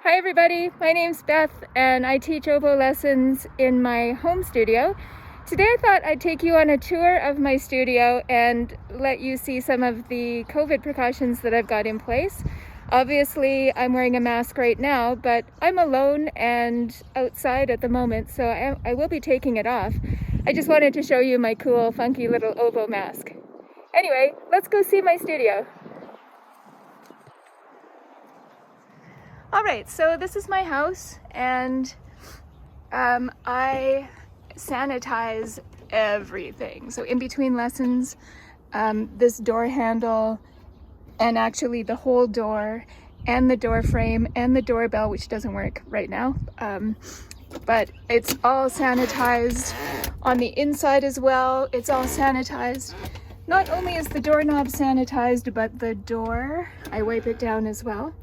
Hi everybody, my name's Beth and I teach oboe lessons in my home studio. Today I thought I'd take you on a tour of my studio and let you see some of the COVID precautions that I've got in place. Obviously I'm wearing a mask right now, but I'm alone and outside at the moment, so I will be taking it off. I just wanted to show you my cool funky little oboe mask. Anyway, let's go see my studio. All right, so this is my house, and I sanitize everything. So in between lessons, this door handle, and actually the whole door, and the door frame, and the doorbell, which doesn't work right now, but it's all sanitized. On the inside as well, it's all sanitized. Not only is the doorknob sanitized, but the door, I wipe it down as well.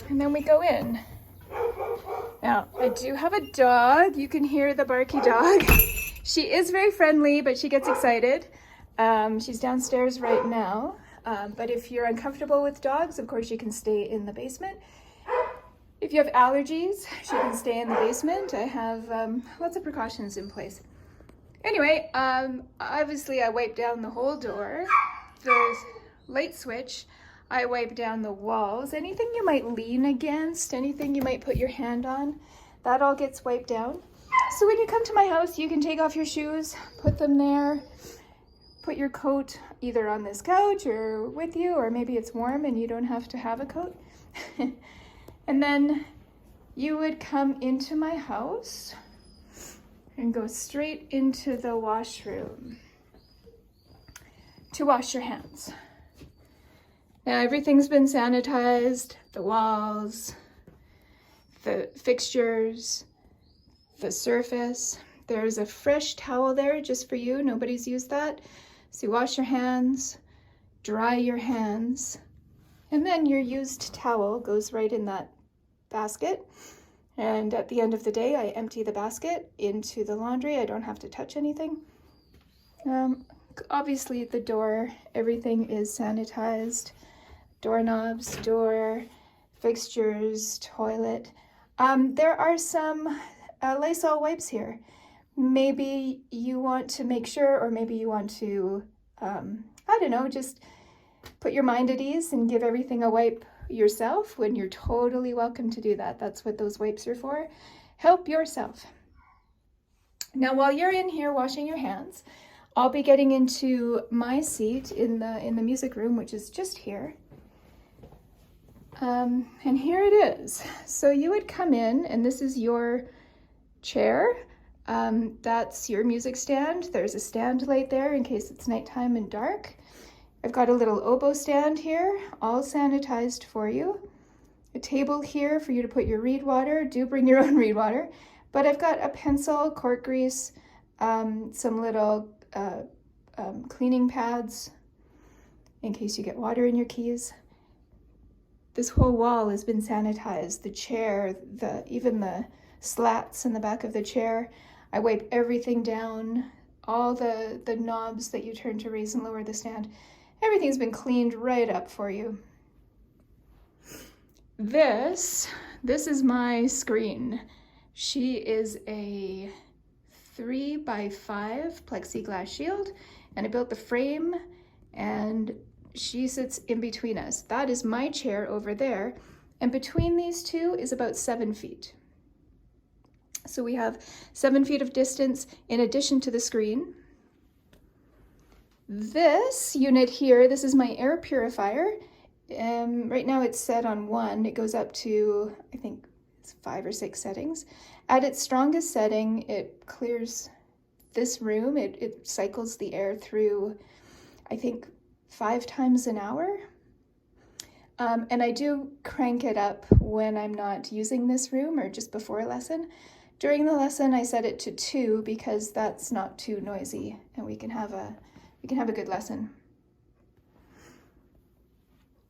And then we go in. Now, I do have a dog. You can hear the barky dog. She is very friendly, but she gets excited. She's downstairs right now. But if you're uncomfortable with dogs, of course, you can stay in the basement. If you have allergies, she can stay in the basement. I have lots of precautions in place. Anyway, obviously I wipe down the whole door. The light switch, I wipe down the walls. Anything you might lean against, anything you might put your hand on, that all gets wiped down. So when you come to my house, you can take off your shoes, put them there, put your coat either on this couch or with you, or maybe it's warm and you don't have to have a coat. And then you would come into my house and go straight into the washroom to wash your hands. Now everything's been sanitized, the walls, the fixtures, the surface. There's a fresh towel there just for you, nobody's used that. So you wash your hands, dry your hands, and then your used towel goes right in that basket. And at the end of the day, I empty the basket into the laundry. I don't have to touch anything. Obviously the door, everything is sanitized. Doorknobs, door, fixtures, toilet. There are some Lysol wipes here. Maybe you want to make sure, or maybe you want to, I don't know, just put your mind at ease and give everything a wipe yourself when you're totally welcome to do that. That's what those wipes are for. Help yourself. Now, while you're in here washing your hands, I'll be getting into my seat in the music room, which is just here. And here it is. So you would come in, and this is your chair. That's your music stand. There's a stand light there in case it's nighttime and dark. I've got a little oboe stand here, all sanitized for you. A table here for you to put your reed water. Do bring your own reed water. But I've got a pencil, cork grease, some little cleaning pads in case you get water in your keys. This whole wall has been sanitized. The chair, even the slats in the back of the chair. I wipe everything down. All the knobs that you turn to raise and lower the stand. Everything's been cleaned right up for you. This is my screen. She is a 3x5 plexiglass shield, and I built the frame, and she sits in between us. That is my chair over there, and between these two is about 7 feet. So we have 7 feet of distance in addition to the screen. This unit here, this is my air purifier. Right now it's set on 1. It goes up to, I think it's 5 or 6 settings. At its strongest setting, it clears this room. It cycles the air through, I think, 5 times an hour. And I do crank it up when I'm not using this room or just before a lesson. During the lesson, I set it to 2 because that's not too noisy, and we can have a good lesson.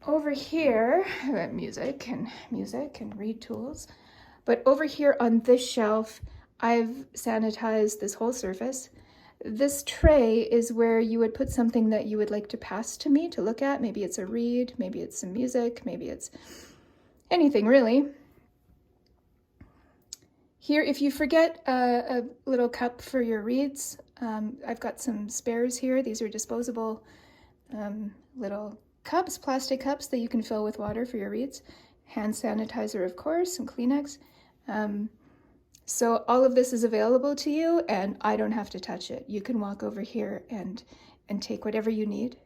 Over here, music and read tools. But over here on this shelf, I've sanitized this whole surface. This tray is where you would put something that you would like to pass to me to look at. Maybe it's a read, maybe it's some music, maybe it's anything really. Here, if you forget a little cup for your reeds, I've got some spares here. These are disposable little cups, plastic cups that you can fill with water for your reeds. Hand sanitizer, of course, some Kleenex. So all of this is available to you, and I don't have to touch it. You can walk over here and take whatever you need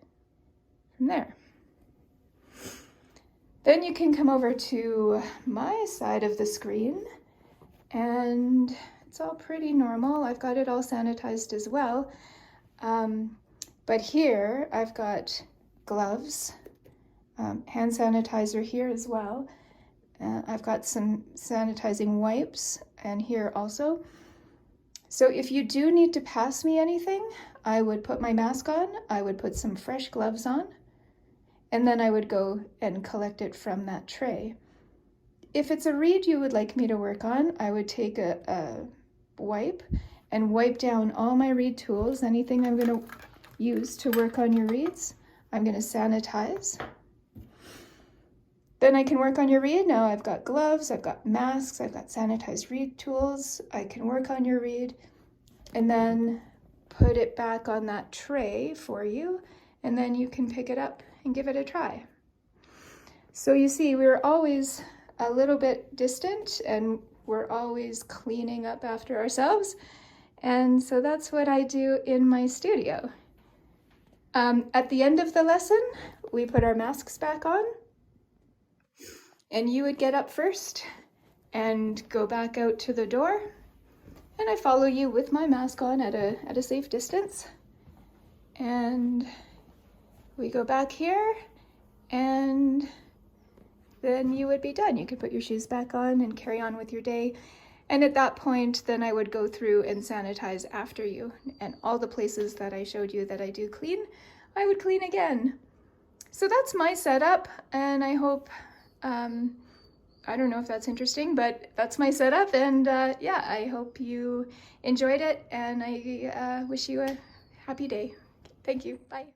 from there. Then you can come over to my side of the screen, and it's all pretty normal. I've got it all sanitized as well. But here I've got gloves, hand sanitizer here as well. I've got some sanitizing wipes and here also. So if you do need to pass me anything, I would put my mask on, I would put some fresh gloves on, and then I would go and collect it from that tray. If it's a reed you would like me to work on, I would take a wipe and wipe down all my reed tools, anything I'm going to use to work on your reeds. I'm going to sanitize. Then I can work on your reed. Now I've got gloves, I've got masks, I've got sanitized reed tools. I can work on your reed and then put it back on that tray for you, and then you can pick it up and give it a try. So you see, we're always a little bit distant and we're always cleaning up after ourselves. And so that's what I do in my studio. At the end of the lesson, we put our masks back on, and you would get up first and go back out to the door, and I follow you with my mask on at a safe distance. And we go back here, and then you would be done. You could put your shoes back on and carry on with your day. And at that point, then I would go through and sanitize after you. And all the places that I showed you that I do clean, I would clean again. So that's my setup, and I hope, I don't know if that's interesting, but that's my setup. And yeah, I hope you enjoyed it, and I wish you a happy day. Thank you. Bye.